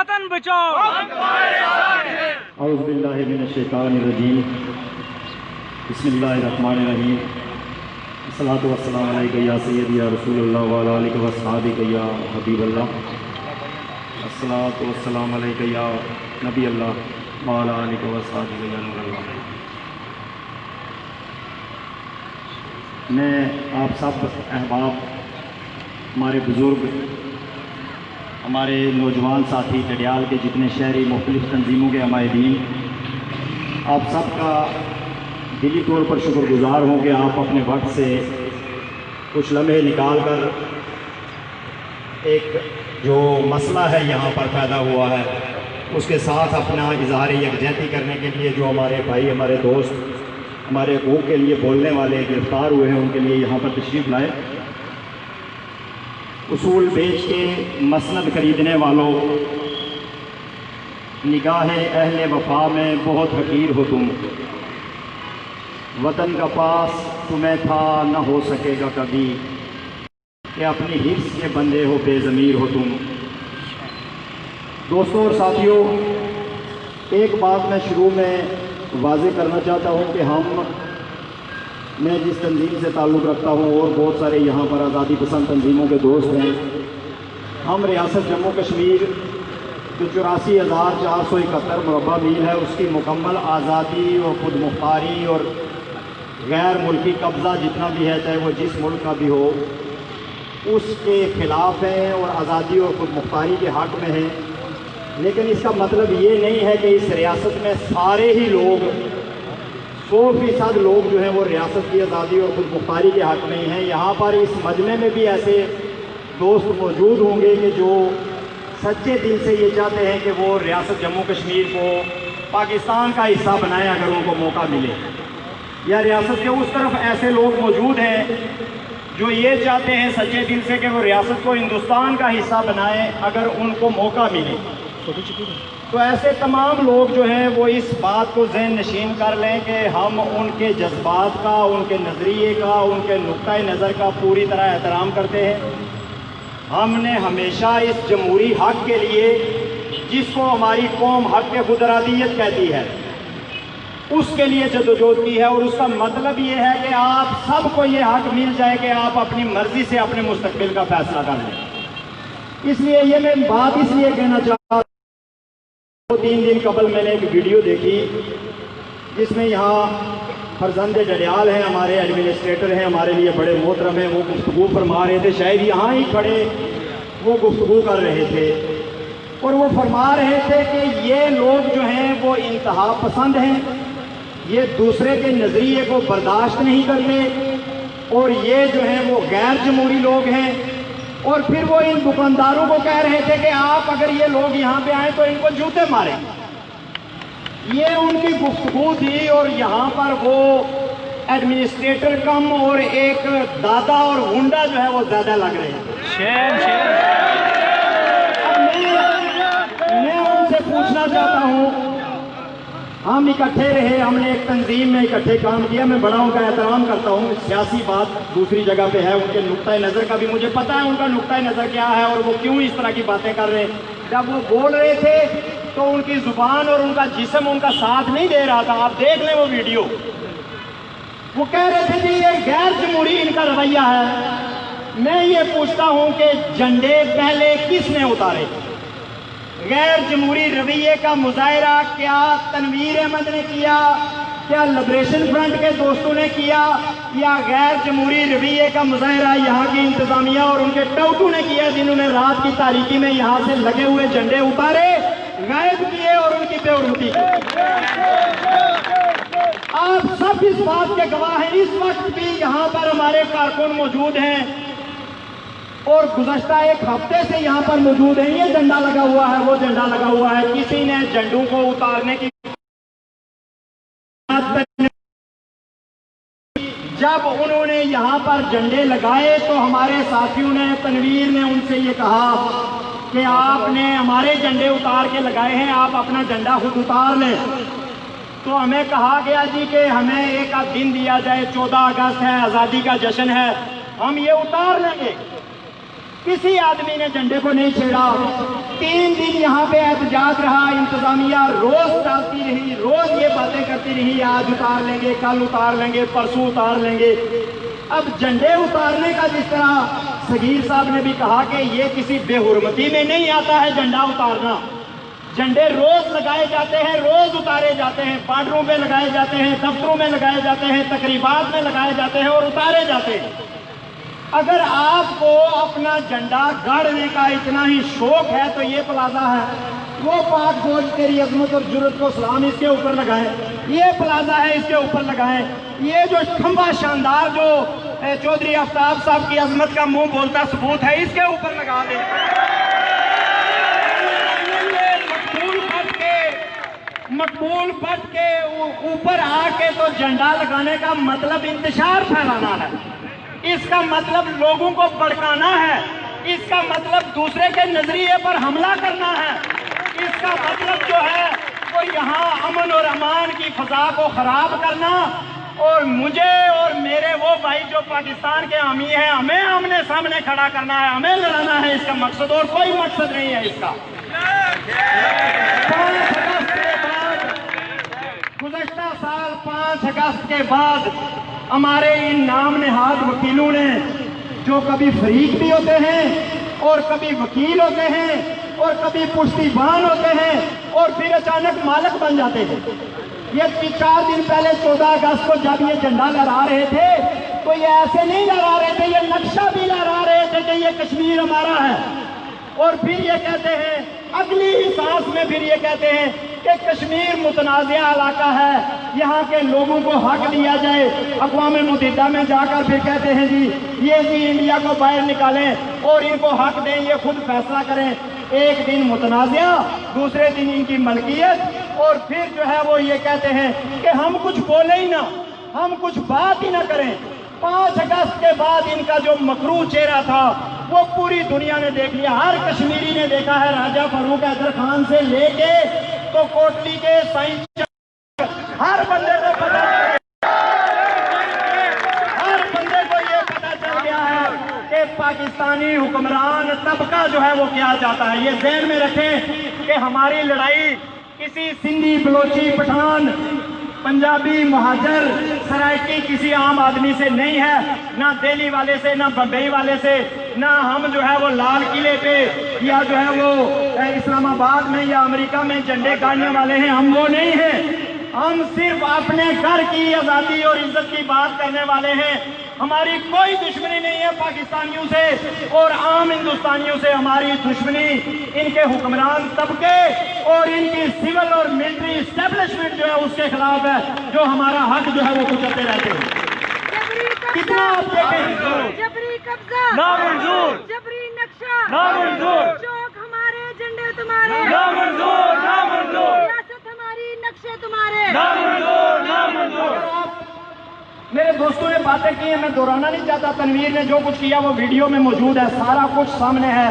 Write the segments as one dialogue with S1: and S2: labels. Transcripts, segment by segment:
S1: وطن بچاؤ.
S2: اعوذ باللہ من الشیطان الرجیم. بسم اللہ الرحمن الرحیم. الصلاۃ والسلام علیک یا سیدی یا رسول اللہ وعلی آلہ واصحابہ یا حبیب اللہ. الصلاۃ والسلام علیک یا نبی اللہ وعلی آلہ واصحابہ یا نور اللہ. میں آپ سب احباب، ہمارے بزرگ، ہمارے نوجوان ساتھی ڈڈیال کے جتنے شہری مختلف تنظیموں کے عمائدین، آپ سب کا دلی طور پر شکر گزار ہوں کہ آپ اپنے وقت سے کچھ لمحے نکال کر ایک جو مسئلہ ہے یہاں پر پیدا ہوا ہے اس کے ساتھ اپنا اظہار یکجہتی کرنے کے لیے جو ہمارے بھائی، ہمارے دوست، ہمارے حقوق کے لیے بولنے والے گرفتار ہوئے ہیں ان کے لیے یہاں پر تشریف لائے. اصول بیچ کے مسند خریدنے والوں، نگاہ اہل وفا میں بہت حقیر ہو تم. وطن کا پاس تمہیں تھا نہ ہو سکے گا کبھی، کہ اپنی حفظ کے بندے ہو بے ضمیر ہو تم. دوستوں اور ساتھیوں، ایک بات میں شروع میں واضح کرنا چاہتا ہوں کہ میں جس تنظیم سے تعلق رکھتا ہوں اور بہت سارے یہاں پر آزادی پسند تنظیموں کے دوست ہیں، ہم ریاست جموں کشمیر جو 84,471 مربع میل ہے اس کی مکمل آزادی اور خود مختاری اور غیر ملکی قبضہ جتنا بھی ہے، چاہے وہ جس ملک کا بھی ہو، اس کے خلاف ہیں اور آزادی اور خود مختاری کے حق میں ہیں. لیکن اس کا مطلب یہ نہیں ہے کہ اس ریاست میں سارے ہی لوگ 100% لوگ جو ہیں وہ ریاست کی آزادی اور خود مختاری کے حق میں ہیں. یہاں پر اس مجمع میں بھی ایسے دوست موجود ہوں گے کہ جو سچے دل سے یہ چاہتے ہیں کہ وہ ریاست جموں کشمیر کو پاکستان کا حصہ بنائیں اگر ان کو موقع ملے. یا ریاست کے اس طرف ایسے لوگ موجود ہیں جو یہ چاہتے ہیں سچے دل سے کہ وہ ریاست کو ہندوستان کا حصہ بنائیں اگر ان کو موقع ملے. تو ایسے تمام لوگ جو ہیں وہ اس بات کو ذہن نشین کر لیں کہ ہم ان کے جذبات کا، ان کے نظریے کا، ان کے نقطۂ نظر کا پوری طرح احترام کرتے ہیں. ہم نے ہمیشہ اس جمہوری حق کے لیے، جس کو ہماری قوم حق خود ارادیت کہتی ہے، اس کے لیے جدوجہد کی ہے. اور اس کا مطلب یہ ہے کہ آپ سب کو یہ حق مل جائے کہ آپ اپنی مرضی سے اپنے مستقبل کا فیصلہ کر لیں. اس لیے یہ میں بات اس لیے کہنا چاہتا ہوں، 3 دن قبل میں نے ایک ویڈیو دیکھی جس میں یہاں فرزند ڈڈیال ہیں، ہمارے ایڈمنسٹریٹر ہیں، ہمارے لیے بڑے محترم ہیں، وہ گفتگو فرما رہے تھے، شاید یہاں ہی کھڑے وہ گفتگو کر رہے تھے. اور وہ فرما رہے تھے کہ یہ لوگ جو ہیں وہ انتہا پسند ہیں، یہ دوسرے کے نظریے کو برداشت نہیں کرتے، اور یہ جو ہیں وہ غیر جمہوری لوگ ہیں. اور پھر وہ ان دکانداروں کو کہہ رہے تھے کہ آپ اگر یہ لوگ یہاں پہ آئیں تو ان کو جوتے ماریں. یہ ان کی گفتگو تھی. اور یہاں پر وہ ایڈمنسٹریٹر کم اور ایک دادا اور غنڈا جو ہے وہ زیادہ لگ رہے ہیں. میں ان سے پوچھنا چاہتا ہوں، ہم اکٹھے رہے، ہم نے ایک تنظیم میں اکٹھے کام کیا، میں بڑا ان کا احترام کرتا ہوں. سیاسی بات دوسری جگہ پہ ہے، ان کے نقطۂ نظر کا بھی مجھے پتہ ہے ان کا نقطۂ نظر کیا ہے اور وہ کیوں اس طرح کی باتیں کر رہے ہیں. جب وہ بول رہے تھے تو ان کی زبان اور ان کا جسم ان کا ساتھ نہیں دے رہا تھا. آپ دیکھ لیں وہ ویڈیو. وہ کہہ رہے تھے کہ یہ غیر جمہوری ان کا رویہ ہے. میں یہ پوچھتا ہوں کہ جھنڈے پہلے کس نے اتارے؟ غیر جمہوری رویے کا مظاہرہ کیا تنویر احمد نے کیا، کیا لبریشن فرنٹ کے دوستوں نے کیا، یا غیر جمہوری رویے کا مظاہرہ یہاں کی انتظامیہ اور ان کے ٹوٹو نے کیا جنہوں نے رات کی تاریکی میں یہاں سے لگے ہوئے جھنڈے اتارے، غائب کیے اور ان کی بے حرمتی کی؟ آپ سب اس بات کے گواہ ہیں. اس وقت بھی یہاں پر ہمارے کارکن موجود ہیں اور گزشتہ ایک ہفتے سے یہاں پر موجود ہیں. یہ جھنڈا لگا ہوا ہے، وہ جھنڈا لگا ہوا ہے. کسی نے جھنڈوں کو اتارنے کی جب انہوں نے یہاں پر جھنڈے لگائے تو ہمارے ساتھیوں نے، تنویر نے ان سے یہ کہا کہ آپ نے ہمارے جھنڈے اتار کے لگائے ہیں، آپ اپنا جھنڈا خود اتار لیں. تو ہمیں کہا گیا جی کہ ہمیں ایک آدھ دن دیا جائے، 14 اگست ہے، آزادی کا جشن ہے، ہم یہ اتار لیں گے. کسی آدمی نے جھنڈے کو نہیں چھیڑا. 3 دن یہاں پہ احتجاج رہا، انتظامیہ روز ڈالتی رہی، روز یہ باتیں کرتی رہی، آج اتار لیں گے، کل اتار لیں گے، پرسوں اتار لیں گے۔ اب جھنڈے اتارنے کا جس طرح صغیر صاحب نے بھی کہا کہ یہ کسی بے حرمتی میں نہیں آتا ہے جھنڈا اتارنا، جھنڈے روز لگائے جاتے ہیں، روز اتارے جاتے ہیں، بارڈروں پہ لگائے جاتے ہیں، دفتروں میں لگائے جاتے ہیں، تقریبات میں لگائے جاتے ہیں اور اتارے جاتے ہیں۔ اگر آپ کو اپنا جھنڈا گاڑنے کا اتنا ہی شوق ہے تو یہ پلازا ہے، وہ پاک فوج تیری عظمت اور جرت کو سلام اس کے اوپر لگائیں، یہ پلازا ہے اس کے اوپر لگائیں، یہ جو کھمبا شاندار جو چودھری آفتاب صاحب کی عظمت کا منہ بولتا ثبوت ہے اس کے اوپر لگا دیں۔ مقبول بٹ کے اوپر آ کے تو جھنڈا لگانے کا مطلب انتشار پھیلانا ہے، اس کا مطلب لوگوں کو بھڑکانا ہے، اس کا مطلب دوسرے کے نظریے پر حملہ کرنا ہے، اس کا مطلب جو ہے وہ یہاں امن اور امان کی فضا کو خراب کرنا، اور مجھے اور میرے وہ بھائی جو پاکستان کے حامی ہیں ہمیں آمنے سامنے کھڑا کرنا ہے، ہمیں لڑانا ہے، اس کا مقصد اور کوئی مقصد نہیں ہے اس کا۔ گزشتہ سال 5 اگست کے بعد ہمارے ان نام نہاد وکیلوں نے جو کبھی فریق بھی ہوتے ہیں اور کبھی وکیل ہوتے ہیں اور کبھی پشتیبان ہوتے ہیں اور پھر اچانک مالک بن جاتے ہیں، یہ 4 دن پہلے 14 اگست کو جب یہ جھنڈا لہرا رہے تھے تو یہ ایسے نہیں لہرا رہے تھے، یہ نقشہ بھی لہرا رہے تھے کہ یہ کشمیر ہمارا ہے، اور پھر یہ کہتے ہیں اگلی ہی سانس میں پھر یہ کہتے ہیں کہ کشمیر متنازع علاقہ ہے، یہاں کے لوگوں کو حق دیا جائے۔ اقوام متحدہ میں جا کر پھر کہتے ہیں جی انڈیا کو باہر نکالیں اور ان کو حق دیں، یہ خود فیصلہ کریں۔ ایک دن متنازع، دوسرے دن ان کی ملکیت، اور پھر جو ہے وہ یہ کہتے ہیں کہ ہم کچھ بولے ہی نہ، ہم کچھ بات ہی نہ کریں۔ 5 اگست کے بعد ان کا جو مکروہ چہرہ تھا وہ پوری دنیا نے دیکھ لیا، ہر کشمیری نے دیکھا ہے، راجہ فاروق حیدر خان سے لے کے تو کوٹلی کے سائنس ہر بندے کو پتا یہ پتا چل گیا ہے کہ پاکستانی حکمران طبقہ جو ہے وہ کیا چاہتا ہے۔ یہ ذہن میں رکھیں کہ ہماری لڑائی کسی سندھی، بلوچی، پٹھان، پنجابی، مہاجر، سرائکی کسی عام آدمی سے نہیں ہے، نہ دہلی والے سے، نہ بمبئی والے سے، نہ ہم جو ہے وہ لال قلعے پہ یا جو ہے وہ اسلام آباد میں یا امریکہ میں جھنڈے گاڑنے والے ہیں، ہم وہ نہیں ہیں۔ ہم صرف اپنے گھر کی آزادی اور عزت کی بات کرنے والے ہیں۔ ہماری کوئی دشمنی نہیں ہے پاکستانیوں سے اور عام ہندوستانیوں سے، ہماری دشمنی ان کے حکمران طبقے اور ان کی سول اور ملٹری اسٹیبلشمنٹ جو ہے اس کے خلاف ہے، جو ہمارا حق جو ہے وہ کچلتے رہتے ہیں۔ کتنا آپ دیکھیں،
S1: جبری قبضہ
S3: نامنظور،
S1: جبری نقشہ
S3: نامنظور،
S1: چوک ہمارے، جھنڈے تمہارے،
S3: نامنظور، نامنظور،
S1: ریاست ہماری، نقشے تمہارے،
S3: نامنظور، نامنظور۔
S2: میرے دوستوں نے باتیں کی ہیں، میں دہرانا نہیں چاہتا، تنویر نے جو کچھ کیا وہ ویڈیو میں موجود ہے، سارا کچھ سامنے ہے۔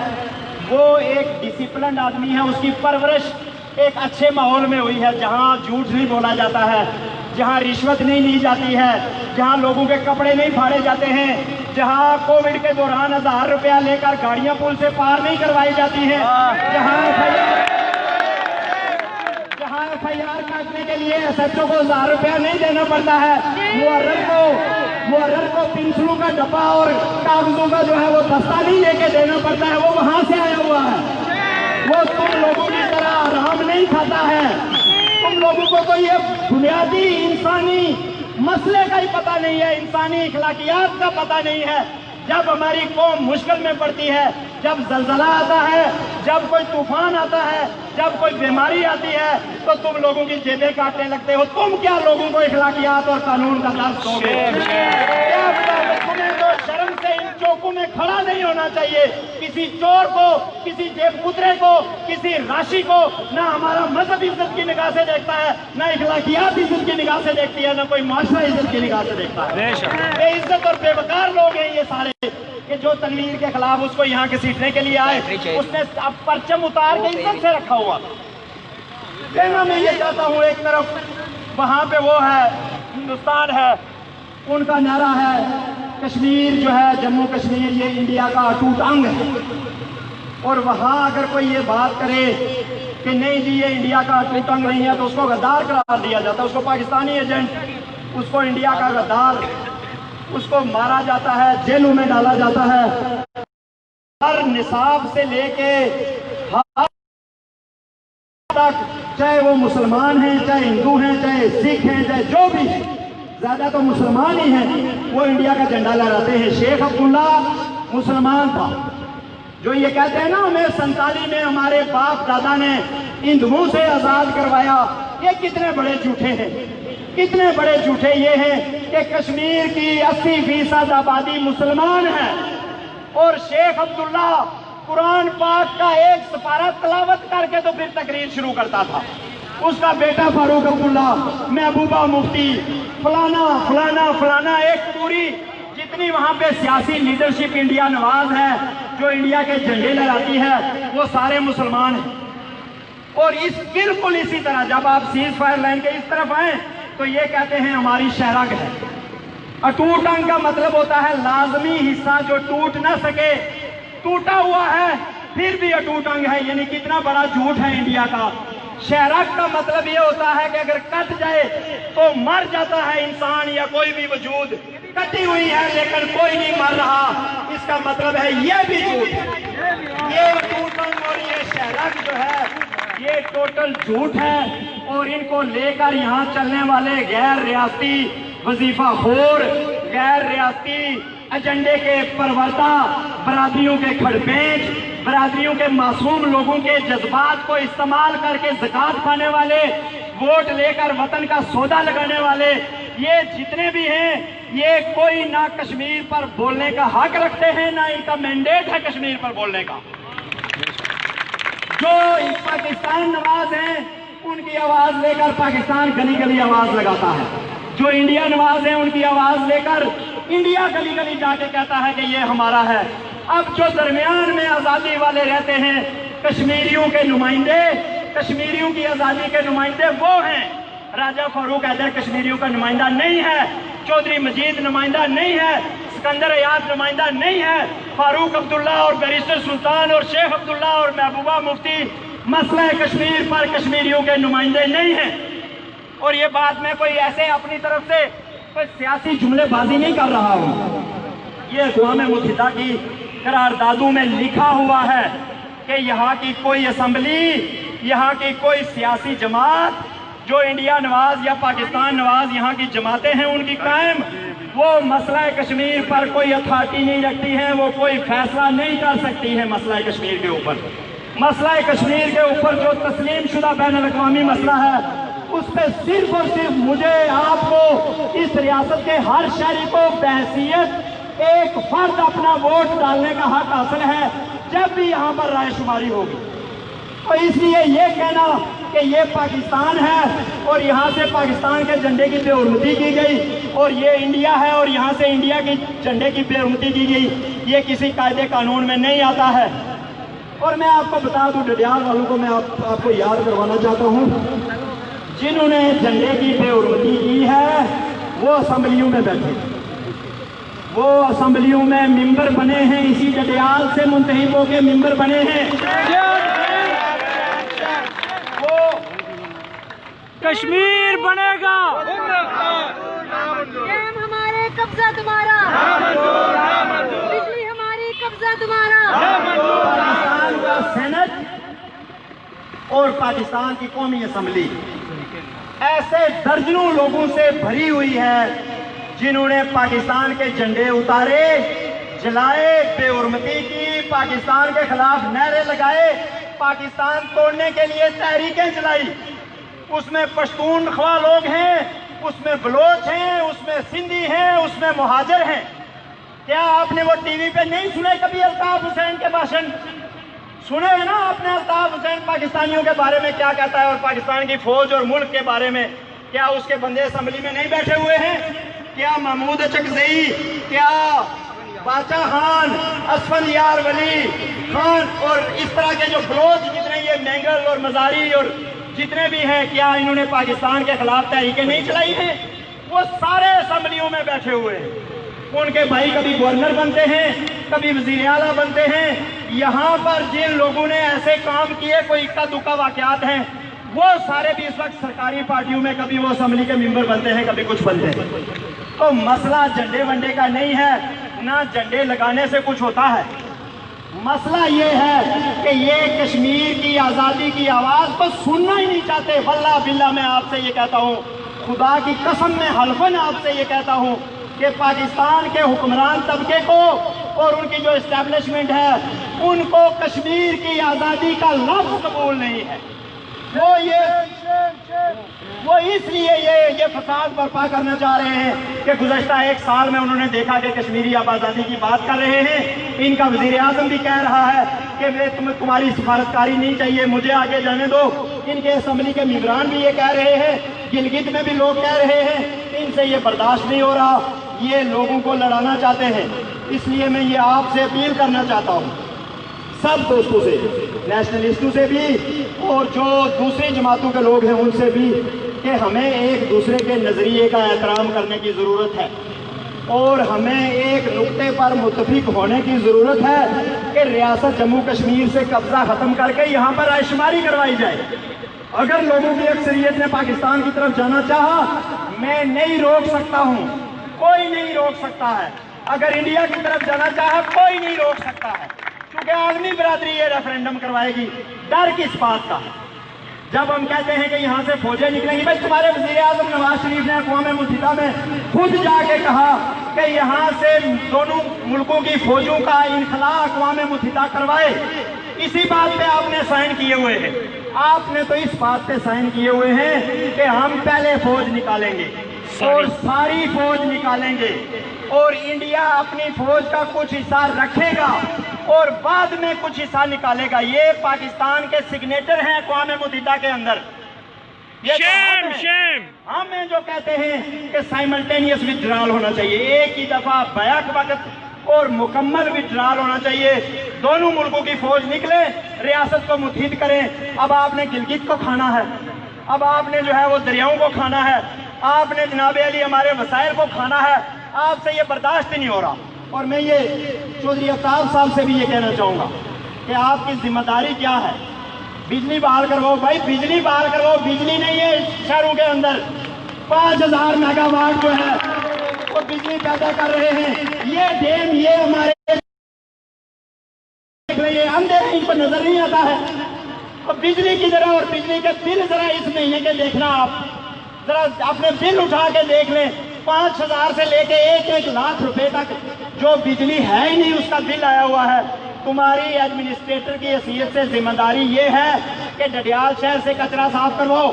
S2: وہ ایک ڈسپلنڈ آدمی ہے، اس کی پرورش ایک اچھے ماحول میں ہوئی ہے، جہاں جھوٹ نہیں بولا جاتا ہے، جہاں رشوت نہیں لی جاتی ہے، جہاں لوگوں کے کپڑے نہیں پھاڑے جاتے ہیں، جہاں کووڈ کے دوران 1000 روپیہ لے کر گاڑیاں پل سے پار نہیں کروائی جاتی ہیں، جہاں ایف آئی آر کاٹنے کے لیے ایس ایچ او کو 1000 روپیہ نہیں دینا پڑتا ہے، محرر کو پنسلوں کا ڈبہ اور کاغذوں کا جو ہے وہ دستہ نہیں لے کے دینا پڑتا ہے، وہ وہاں سے آیا ہوا ہے، وہ تم لوگوں کی طرح آرام نہیں کھاتا ہے، تم لوگوں کو تو یہ بنیادی انسانی مسئلے کا ہی پتہ نہیں ہے، انسانی اخلاقیات کا پتہ نہیں ہے۔ جب ہماری قوم مشکل میں پڑتی ہے، جب زلزلہ آتا ہے، جب کوئی طوفان آتا ہے، جب کوئی بیماری آتی ہے تو تم لوگوں کی جیبیں کاٹنے لگتے ہو۔ تم کیا لوگوں کو اخلاقیات اور قانون کا درس دو گے؟ تمہیں تو شرم سے ان چوکوں میں کھڑا نہیں ہونا چاہیے۔ کسی چور کو، کسی جیب کترے کو، کسی راشی کو نہ ہمارا مذہب عزت کی نگاہ سے دیکھتا ہے، نہ اخلاقیات عزت کی نگاہ سے دیکھتی ہے، نہ کوئی معاشرہ عزت کی نگاہ سے دیکھتا ہے۔ بے عزت اور بے وقار لوگ ہیں یہ سارے، کہ جو تنویر کے خلاف اس کو یہاں کے سیٹنے کے لیے آئے، اس نے اب پرچم اتار کے عزت سے رکھا ہوا۔ کہنا میں یہ چاہتا ہوں، ایک طرف وہاں پہ وہ ہے، ہندوستان ہے، ان کا نعرہ ہے کشمیر جو ہے، جموں کشمیر یہ انڈیا کا اٹوٹ انگ ہے، اور وہاں اگر کوئی یہ بات کرے کہ نہیں جی یہ انڈیا کا ٹوٹنگ نہیں ہے تو اس کو غدار قرار دیا جاتا ہے، اس کو پاکستانی ایجنٹ، اس کو انڈیا کا غدار، اس کو مارا جاتا ہے، جیلوں میں ڈالا جاتا ہے۔ ہر نصاب سے لے کے ہر تک، چاہے وہ مسلمان ہیں، چاہے ہندو ہیں، چاہے سکھ ہیں، چاہے جو بھی، زیادہ تو مسلمان ہی ہیں، وہ انڈیا کا جھنڈا لہراتے ہیں۔ شیخ عبداللہ مسلمان تھا، جو یہ کہتے ہیں نا ہمیں 47 میں ہمارے باپ دادا نے ہندوؤں سے آزاد کروایا، یہ کتنے بڑے جھوٹے ہیں، کتنے بڑے جھوٹے یہ ہیں کہ کشمیر کی 80% آبادی مسلمان ہے، اور شیخ عبداللہ قرآن پاک کا ایک سپارہ تلاوت کر کے تو پھر تقریر شروع کرتا تھا۔ اس کا بیٹا فاروق عبداللہ، محبوبہ مفتی، فلانا فلانا فلانا، ایک پوری جتنی وہاں پہ سیاسی لیڈرشپ انڈیا نواز ہے جو انڈیا کے جھنڈے لہراتی ہے، وہ سارے مسلمان ہیں۔ اور بالکل اسی طرح جب آپ سیز فائر لائن کے اس طرف آئیں تو یہ کہتے ہیں ہماری شہرگ ہے۔ اٹوٹ انگ کا مطلب ہوتا ہے لازمی حصہ جو ٹوٹ نہ سکے، ٹوٹا ہوا ہے پھر بھی اٹوٹ انگ ہے، یعنی کتنا بڑا جھوٹ ہے انڈیا کا۔ شہرگ کا مطلب یہ ہوتا ہے کہ اگر کٹ جائے تو مر جاتا ہے انسان یا کوئی بھی وجود، کٹی ہوئی ہے لیکن کوئی نہیں مر رہا، اس کا مطلب ہے یہ بھی جھوٹ ہے۔ یہ اٹوٹ انگ اور یہ شہرگ جو ہے یہ ٹوٹل جھوٹ ہے، اور ان کو لے کر یہاں چلنے والے غیر ریاستی وظیفہ خور، غیر ریاستی ایجنڈے کے پروردہ، برادریوں کے کھڑپینچ، برادریوں کے معصوم لوگوں کے جذبات کو استعمال کر کے زکوٰۃ کھانے والے، ووٹ لے کر وطن کا سودا لگانے والے، یہ جتنے بھی ہیں یہ کوئی نہ کشمیر پر بولنے کا حق رکھتے ہیں، نہ ان کا مینڈیٹ ہے کشمیر پر بولنے کا۔ جو پاکستان نواز ہیں ان کی آواز لے کر پاکستان گلی گلی آواز لگاتا ہے، جو انڈیا نواز ہیں ان کی آواز لے کر انڈیا گلی گلی جا کے کہتا ہے کہ یہ ہمارا ہے۔ اب جو درمیان میں آزادی والے رہتے ہیں، کشمیریوں کے نمائندے، کشمیریوں کی آزادی کے نمائندے وہ ہیں۔ راجہ فاروق حیدر کشمیریوں کا نمائندہ نہیں ہے، چودھری مجید نمائندہ نہیں ہے، سکندر ایاز نمائندہ نہیں ہے، فاروق عبداللہ اور بیرسٹر سلطان اور شیخ عبداللہ اور محبوبہ مفتی مسئلہ کشمیر پر کشمیریوں کے نمائندے نہیں ہیں۔ اور یہ بات میں کوئی ایسے اپنی طرف سے کوئی سیاسی جملے بازی نہیں کر رہا ہوں، یہ اقوام متحدہ کی قراردادوں میں لکھا ہوا ہے کہ یہاں کی کوئی اسمبلی، یہاں کی کوئی سیاسی جماعت جو انڈیا نواز یا پاکستان نواز یہاں کی جماعتیں ہیں ان کی قائم، وہ مسئلہ کشمیر پر کوئی اتھارٹی نہیں رکھتی ہیں، وہ کوئی فیصلہ نہیں کر سکتی ہے مسئلہ کشمیر کے اوپر۔ مسئلہ کشمیر کے اوپر جو تسلیم شدہ بین الاقوامی مسئلہ ہے، اس پہ صرف اور صرف مجھے، آپ کو، اس ریاست کے ہر شہری کو بحیثیت ایک فرد اپنا ووٹ ڈالنے کا حق حاصل ہے جب بھی یہاں پر رائے شماری ہوگی۔ تو اس لیے یہ کہنا کہ یہ پاکستان ہے اور یہاں سے پاکستان کے جھنڈے کی بے حرمتی کی گئی اور یہ انڈیا ہے اور یہاں سے انڈیا کی جھنڈے کی بے حرمتی کی گئی، یہ کسی قاعدے قانون میں نہیں آتا ہے۔ اور میں آپ کو بتا دوں، ڈڈیال والوں کو میں آپ کو یاد کروانا چاہتا ہوں، جنہوں نے جھنڈے کی بے حرمتی کی ہے وہ اسمبلیوں میں بیٹھے، وہ اسمبلیوں میں ممبر بنے ہیں، اسی ڈڈیال سے منتخب ہو کے ممبر بنے ہیں۔ وہ
S3: کشمیر بنے گا،
S1: ڈیم ہمارے، قبضہ تمہارا، بجلی ہماری، قبضہ تمہارا۔
S2: پاکستان کا سینٹ اور پاکستان کی قومی اسمبلی ایسے درجنوں لوگوں سے بھری ہوئی ہے جنہوں نے پاکستان کے جھنڈے اتارے، جلائے، بے حرمتی کی، پاکستان کے خلاف نعرے لگائے، پاکستان توڑنے کے لیے تحریکیں چلائی۔ اس میں پشتونخوا لوگ ہیں، اس میں بلوچ ہیں، اس میں سندھی ہیں، اس میں مہاجر ہیں۔ کیا آپ نے وہ ٹی وی پہ نہیں سنے کبھی الطاف حسین کے بھاشن؟ سنے ہیں نا آپ نے الطاف حسین پاکستانیوں کے بارے میں کیا کہتا ہے اور پاکستان کی فوج اور ملک کے بارے میں؟ کیا اس کے بندے اسمبلی میں نہیں بیٹھے ہوئے ہیں؟ کیا محمود چکزئی، کیا باچا خان، اسفند یار ولی خان اور اس طرح کے جو بلوچ جتنے یہ مینگل اور مزاری اور جتنے بھی ہیں، کیا انہوں نے پاکستان کے خلاف تحریکیں نہیں چلائی ہیں؟ وہ سارے اسمبلیوں میں بیٹھے ہوئے ہیں۔ ان کے بھائی کبھی گورنر بنتے ہیں، کبھی وزیر اعلیٰ بنتے ہیں، یہاں پر جن لوگوں نے ایسے کام کیے، کوئی اکا دکا واقعات ہیں، وہ سارے بھی اس وقت سرکاری پارٹیوں میں کبھی وہ اسمبلی کے ممبر بنتے ہیں، کبھی کچھ بنتے ہیں۔ تو مسئلہ جھنڈے ونڈے کا نہیں ہے، نہ جھنڈے لگانے سے کچھ ہوتا ہے۔ مسئلہ یہ ہے کہ یہ کشمیر کی آزادی کی آواز کو سننا ہی نہیں چاہتے۔ واللہ باللہ میں آپ سے یہ کہتا ہوں، خدا کی قسم میں حلفاً آپ سے یہ کہتا ہوں کہ پاکستان کے حکمران طبقے کو اور ان کی جو اسٹیبلشمنٹ ہے، ان کو کشمیر کی آزادی کا لفظ قبول نہیں ہے۔ وہ اس لیے یہ فساد برپا کرنا چاہ رہے ہیں کہ گزشتہ 1 سال میں انہوں نے دیکھا کہ کشمیری اب آزادی کی بات کر رہے ہیں۔ ان کا وزیر اعظم بھی کہہ رہا ہے کہ تمہاری سفارتکاری نہیں چاہیے، مجھے آگے جانے دو۔ ان کے اسمبلی کے ممبران بھی یہ کہہ رہے ہیں، گلگت میں بھی لوگ کہہ رہے ہیں، ان سے یہ برداشت نہیں ہو رہا، یہ لوگوں کو لڑانا چاہتے ہیں۔ اس لیے میں یہ آپ سے اپیل کرنا چاہتا ہوں، سب دوستوں سے، نیشنلسٹوں سے بھی اور جو دوسری جماعتوں کے لوگ ہیں ان سے بھی، کہ ہمیں ایک دوسرے کے نظریے کا احترام کرنے کی ضرورت ہے، اور ہمیں ایک نقطے پر متفق ہونے کی ضرورت ہے کہ ریاست جموں کشمیر سے قبضہ ختم کر کے یہاں پر رائے شماری کروائی جائے۔ اگر لوگوں کی اکثریت نے پاکستان کی طرف جانا چاہا، میں نہیں روک سکتا ہوں، کوئی نہیں روک سکتا ہے۔ اگر انڈیا کی طرف جانا چاہا، کوئی نہیں روک سکتا ہے، کیونکہ عالمی برادری یہ ریفرینڈم کروائے گی۔ ڈر کس بات کا؟ جب ہم کہتے ہیں کہ یہاں سے فوجیں نکلیں گی، بھائی تمہارے وزیر اعظم نواز شریف نے اقوام متحدہ میں خود جا کے کہا کہ یہاں سے دونوں ملکوں کی فوجوں کا انخلاء اقوام متحدہ کروائے۔ اسی بات پہ آپ نے سائن کیے ہوئے ہیں۔ آپ نے تو اس بات پہ سائن کیے ہوئے ہیں کہ ہم پہلے فوج نکالیں گے اور ساری فوج نکالیں گے، اور انڈیا اپنی فوج کا کچھ حصہ رکھے گا اور بعد میں کچھ حصہ نکالے گا۔ یہ پاکستان کے سگنیچر ہیں اقوام متحدہ کے اندر۔ ہم ہیں جو کہتے ہیں کہ سائملٹینیس وِتڈرال ہونا چاہیے، ایک ہی دفعہ بیک وقت اور مکمل وِتڈرال ہونا چاہیے۔ دونوں ملکوں کی فوج نکلے، ریاست کو متحد کریں۔ اب آپ نے گلگت کو کھانا ہے، اب آپ نے جو ہے وہ دریاؤں کو کھانا ہے، آپ نے جناب علی ہمارے وسائل کو کھانا ہے۔ آپ سے یہ برداشت ہی نہیں ہو رہا۔ اور میں یہ چودھری افتاب صاحب سے بھی یہ کہنا چاہوں گا کہ آپ کی ذمہ داری کیا ہے؟ بجلی بحال کرواؤ، بھائی بجلی بحال کرواؤ، بجلی نہیں ہے شہروں کے اندر 5000 میگا واٹ جو ہے وہ بجلی پیدا کر رہے ہیں۔ یہ ڈیم، یہ ہمارے اندھے ان کو نظر نہیں آتا ہے۔ اور بجلی کی ذرا، اور بجلی کے بل ذرا اس مہینے کے دیکھنا، آپ ذرا اپنے بل اٹھا کے دیکھ لیں، 5000 سے لے کے 1 لاکھ روپے تک جو بجلی ہے ہی نہیں اس کا بل آیا ہوا ہے۔ تمہاری ایڈمنسٹریٹر کی حیثیت سے ذمہ داری یہ ہے کہ ڈڈیال شہر سے کچرا صاف کرواؤ،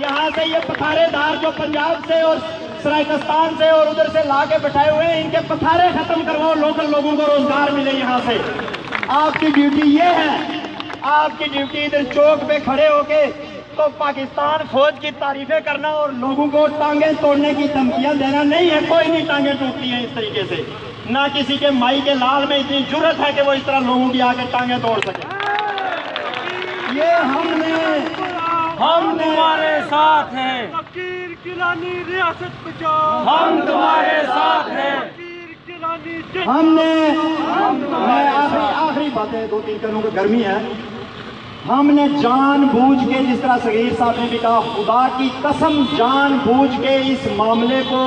S2: یہاں سے یہ پتھارے دار جو پنجاب سے اور سرائکستان سے اور ادھر سے لا کے بٹھائے ہوئے ہیں، ان کے پتھارے ختم کرواؤ، لوکل لوگوں کو روزگار ملے یہاں سے۔ آپ کی ڈیوٹی یہ ہے، آپ کی ڈیوٹی ادھر چوک پہ کھڑے ہو کے تو پاکستان فوج کی تعریفیں کرنا اور لوگوں کو ٹانگیں توڑنے کی دھمکیاں دینا نہیں ہے۔ کوئی نہیں ٹانگیں ٹوٹتی ہیں اس طریقے سے، نہ کسی کے مائی کے لال میں اتنی جرت ہے کہ وہ اس طرح لوگوں کی آگے ٹانگیں توڑ سکے۔ یہ ہم
S3: تمہارے ساتھ ہیں،
S4: فقیر گیلانی ریاست بچاؤ،
S3: ہم تمہارے ساتھ ہیں۔
S4: فقیر گیلانی جنگ
S2: ہم نے میں آخری باتیں 2-3 کروں کہ گرمی ہے۔ ہم نے جان بوجھ کے، جس طرح صغیر صاحب نے بھی کہا، خدا کی قسم جان بوجھ کے اس معاملے کو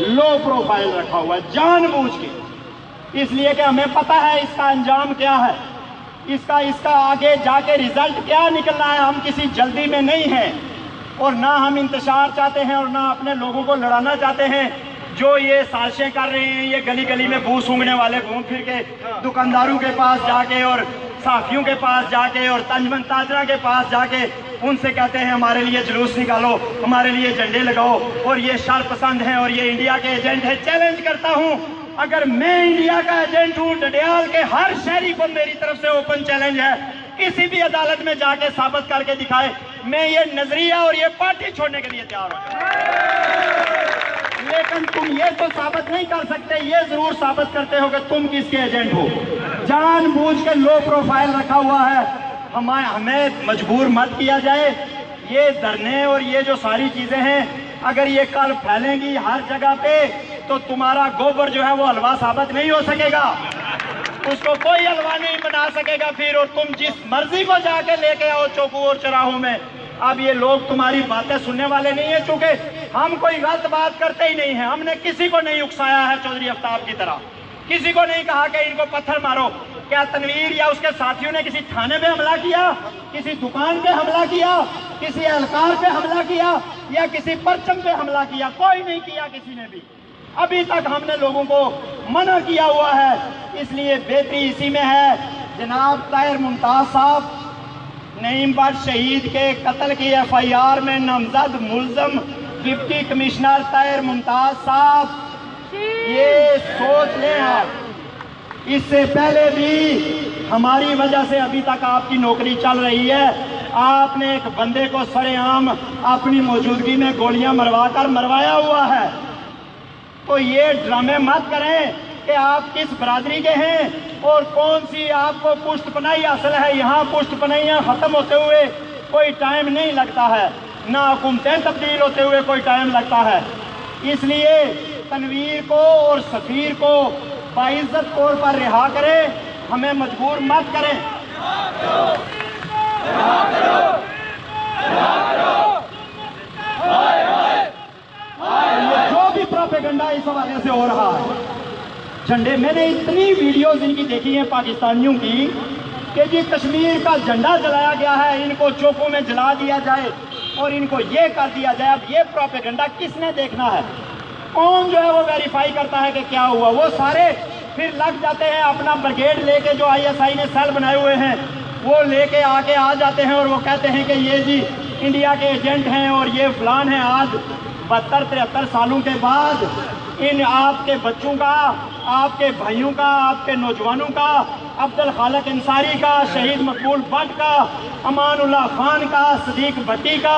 S2: لو پروفائل رکھا ہوا ہے، جان بوجھ کے، اس لیے کہ ہمیں پتہ ہے اس کا انجام کیا ہے، اس کا آگے جا کے ریزلٹ کیا نکلنا ہے۔ ہم کسی جلدی میں نہیں ہیں، اور نہ ہم انتشار چاہتے ہیں اور نہ اپنے لوگوں کو لڑانا چاہتے ہیں۔ جو یہ سازشیں کر رہے ہیں، یہ گلی گلی میں بو سونگنے والے گھوم پھر کے دکانداروں کے پاس جا کے اور صحافیوں کے پاس جا کے اور تنجمن تاجرہ کے پاس جا کے ان سے کہتے ہیں ہمارے لیے جلوس نکالو، ہمارے لیے جھنڈے لگاؤ، اور یہ شر پسند ہیں اور یہ انڈیا کے ایجنٹ ہے۔ چیلنج کرتا ہوں، اگر میں انڈیا کا ایجنٹ ہوں، ڈڈیال کے ہر شہری کو میری طرف سے اوپن چیلنج ہے، کسی بھی عدالت میں جا کے ثابت کر کے دکھائے، میں یہ نظریہ اور یہ پارٹی چھوڑنے کے لیے تیار ہوں۔ لیکن تم یہ تو ثابت نہیں کر سکتے، یہ ضرور ثابت کرتے ہو کہ تم کس کے ایجنٹ ہو۔ جان بوجھ کے لو پروفائل رکھا ہوا ہے، ہمیں مجبور مت کیا جائے۔ یہ دھرنے اور یہ جو ساری چیزیں ہیں، اگر یہ کل پھیلیں گی ہر جگہ پہ تو تمہارا گوبر جو ہے وہ حلوہ ثابت نہیں ہو سکے گا، اس کو کوئی حلوہ نہیں بنا سکے گا پھر، اور تم جس مرضی کو جا کے لے کے آؤ چوکوں اور چراہوں میں۔ اب یہ لوگ تمہاری باتیں سننے والے نہیں ہیں، چونکہ ہم کوئی غلط بات کرتے ہی نہیں ہیں، ہم نے کسی کو نہیں اکسایا ہے چودھری آفتاب کی طرح، کسی کو نہیں کہا کہ ان کو پتھر مارو۔ کیا تنویر یا اس کے ساتھیوں نے کسی تھانے پہ حملہ کیا، کسی دکان پہ حملہ کیا، کسی اہلکار پہ حملہ کیا، یا کسی پرچم پہ حملہ کیا؟ کوئی نہیں کیا کسی نے بھی، ابھی تک ہم نے لوگوں کو منع کیا ہوا ہے۔ اس لیے بہتری اسی میں ہے، جناب طاہر ممتاز صاحب نعیم بٹ شہید کے قتل کی FIR میں نامزد ملزم ڈپٹی کمشنر طاہر ممتاز صاحب، یہ سوچ لیں آپ، اس سے پہلے بھی ہماری وجہ سے ابھی تک آپ کی نوکری چل رہی ہے۔ آپ نے ایک بندے کو سرے عام اپنی موجودگی میں گولیاں مروا کر مروایا ہوا ہے، تو یہ ڈرامے مت کریں کہ آپ کس برادری کے ہیں اور کون سی آپ کو پشت پناہی حاصل ہے۔ یہاں پشت پناہیاں ختم ہوتے ہوئے کوئی ٹائم نہیں لگتا ہے، نہ حکومتیں تبدیل ہوتے ہوئے کوئی ٹائم لگتا ہے۔ اس لیے تنویر کو اور سفیر کو باعزت طور پر رہا کریں، ہمیں مجبور مت کریں۔ جو بھی پروپیگنڈا اس حوالے سے ہو رہا ہے، جھنڈے، میں نے اتنی ویڈیوز ان کی دیکھی ہیں پاکستانیوں کی کہ جی کشمیر کا جھنڈا جلایا گیا ہے، ان کو چوکوں میں جلا دیا جائے اور ان کو یہ کر دیا جائے۔ اب یہ پروپیگنڈا کس نے دیکھنا ہے؟ کون جو ہے وہ ویریفائی کرتا ہے کہ کیا ہوا؟ وہ سارے پھر لگ جاتے ہیں اپنا بریگیڈ لے کے، جو ISI نے سیل بنائے ہوئے ہیں وہ لے کے آ جاتے ہیں اور وہ کہتے ہیں کہ یہ جی انڈیا کے ایجنٹ ہیں اور یہ فلان ہیں۔ آج 72-73 سالوں کے بعد ان آپ کے بچوں کا، آپ کے بھائیوں کا، آپ کے نوجوانوں کا، عبد الخالق انصاری کا، شہید مقبول بٹ کا، امان اللہ خان کا، صدیق بٹی کا،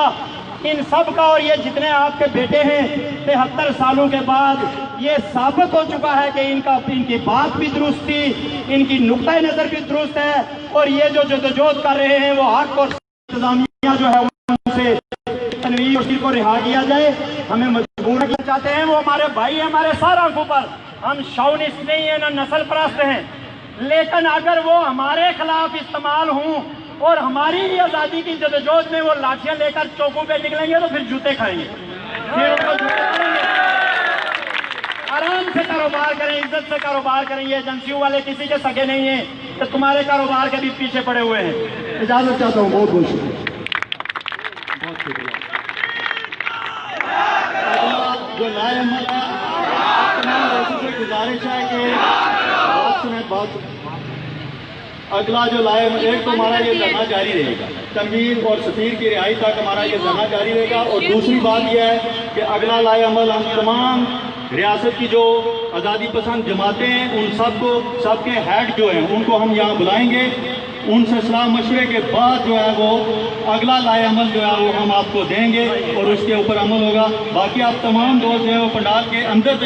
S2: ان سب کا، اور یہ جتنے آپ کے بیٹے ہیں 73 سالوں کے بعد یہ ثابت ہو چکا ہے کہ ان کی بات بھی درست تھی، ان کی نقطۂ نظر بھی درست ہے، اور یہ جو جدوجہد کر رہے ہیں وہ حق اور انتظامیہ جو ہے ان سے تنویر کو رہا کیا جائے۔ ہمیں مجبور کیا چاہتے ہیں، وہ ہمارے بھائی ہیں، ہمارے سارا آنکھوں پر، ہم شاونسٹ نہیں ہیں، نہ نسل پرست ہیں، لیکن اگر وہ ہمارے خلاف استعمال ہوں اور ہماری ہی آزادی کی جدوجہد میں وہ لاٹھیاں لے کر چوکوں پہ نکلیں گے تو پھر جوتے کھائیں گے، پھر ان کو جوتے کھائیں گے۔ آرام سے کاروبار کریں، عزت سے کاروبار کریں، یہ ایجنسیوں والے کسی کے سگے نہیں ہیں کہ تمہارے کاروبار کے بھی پیچھے پڑے ہوئے ہیں۔
S5: اجازت چاہتا ہوں، بہت بہت شکریہ، بہت شکریہ۔ جو لائے عمل ہے، تمام لوگوں سے گزارش ہے کہ بات سنیں، بات اگلا جو لائے عمل، ایک تو ہمارا یہ دھرنا جاری رہے گا، تنویر اور سفیر کی رہائی تک ہمارا یہ دھرنا جاری رہے گا، اور دوسری بات یہ ہے کہ اگلا لائے عمل ہم تمام ریاست کی جو آزادی پسند جماعتیں ہیں ان سب کے ہیڈ جو ہیں ان کو ہم یہاں بلائیں گے، ان سے صلاح مشورے کے بعد جو ہے وہ اگلا لائے عمل جو ہے وہ ہم آپ کو دیں گے اور اس کے اوپر عمل ہوگا۔ باقی آپ تمام دوست ہیں وہ پنڈال کے اندر